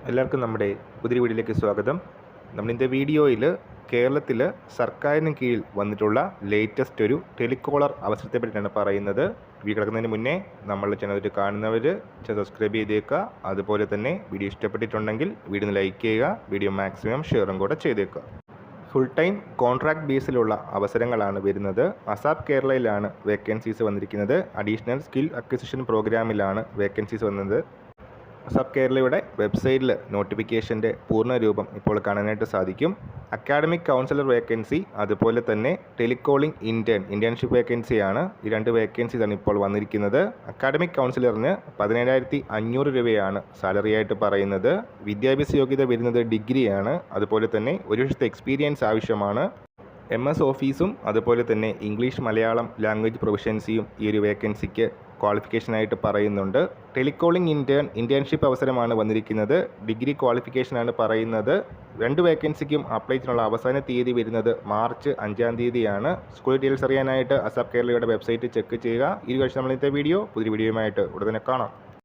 എല്ലാവർക്കും നമ്മുടെ പുതിയ വീഡിയോയിലേക്ക് സ്വാഗതം. നമ്മളിൻ്റെ വീഡിയോയിൽ കേരളത്തിൽ സർക്കാരിന് കീഴിൽ വന്നിട്ടുള്ള ലേറ്റസ്റ്റ് ഒരു ടെലികോളർ അവസരത്തെ പറ്റിയാണ് പറയുന്നത്. വീഡിയോ കിടക്കുന്നതിന് മുന്നേ നമ്മളുടെ ചാനൽ കാണുന്നവർ സബ്സ്ക്രൈബ് ചെയ്തേക്കുക. അതുപോലെ തന്നെ വീഡിയോ ഇഷ്ടപ്പെട്ടിട്ടുണ്ടെങ്കിൽ വീഡിയോ ലൈക്ക് ചെയ്യുക, വീഡിയോ മാക്സിമം ഷെയറും കൂടെ ചെയ്തേക്കുക. ഫുൾ ടൈം കോൺട്രാക്ട് ബേസിലുള്ള അവസരങ്ങളാണ് വരുന്നത്. അസാപ് കേരളയിലാണ് വേക്കൻസീസ് വന്നിരിക്കുന്നത്. അഡീഷണൽ സ്കിൽ അക്വിസിഷൻ പ്രോഗ്രാമിലാണ് വേക്കൻസീസ് വന്നത്. അസാപ് കേരളയുടെ വെബ്സൈറ്റിൽ നോട്ടിഫിക്കേഷൻ്റെ പൂർണ്ണ രൂപം ഇപ്പോൾ കാണാനായിട്ട് സാധിക്കും. അക്കാഡമിക് കൗൺസിലർ വേക്കൻസി, അതുപോലെ തന്നെ ടെലികോളിംഗ് ഇൻറ്റേൺഷിപ്പ് വേക്കൻസിയാണ്. ഈ രണ്ട് വേക്കൻസീസാണ് ഇപ്പോൾ വന്നിരിക്കുന്നത്. അക്കാഡമിക് കൗൺസിലറിന് 17,500 രൂപയാണ് സാലറി ആയിട്ട് പറയുന്നത്. വിദ്യാഭ്യാസ യോഗ്യത വരുന്നത് ഡിഗ്രിയാണ്. അതുപോലെ തന്നെ ഒരു വർഷത്തെ എക്സ്പീരിയൻസ് ആവശ്യമാണ്. MS ഓഫീസും അതുപോലെ തന്നെ ഇംഗ്ലീഷ് മലയാളം ലാംഗ്വേജ് പ്രൊഫഷൻസിയും ഈ ഒരു വേക്കൻസിക്ക് ക്വാളിഫിക്കേഷനായിട്ട് പറയുന്നുണ്ട്. ടെലികോളിംഗ് ഇൻറ്റേൺഷിപ്പ് അവസരമാണ് വന്നിരിക്കുന്നത്. ഡിഗ്രി ക്വാളിഫിക്കേഷനാണ് പറയുന്നത്. രണ്ട് വേക്കൻസിക്കും അപ്ലൈ ചെയ്യാനുള്ള അവസാന തീയതി വരുന്നത് മാർച്ച് 5-ാം തീയതിയാണ്. സ്കൂൾ ഡീറ്റെയിൽസ് അറിയാനായിട്ട് അസാപ് കേരളയുടെ വെബ്സൈറ്റ് ചെക്ക് ചെയ്യുക. ഈ നമ്മൾ ഇന്നത്തെ പുതിയ വീഡിയോയുമായിട്ട് ഉടനെ കാണാം.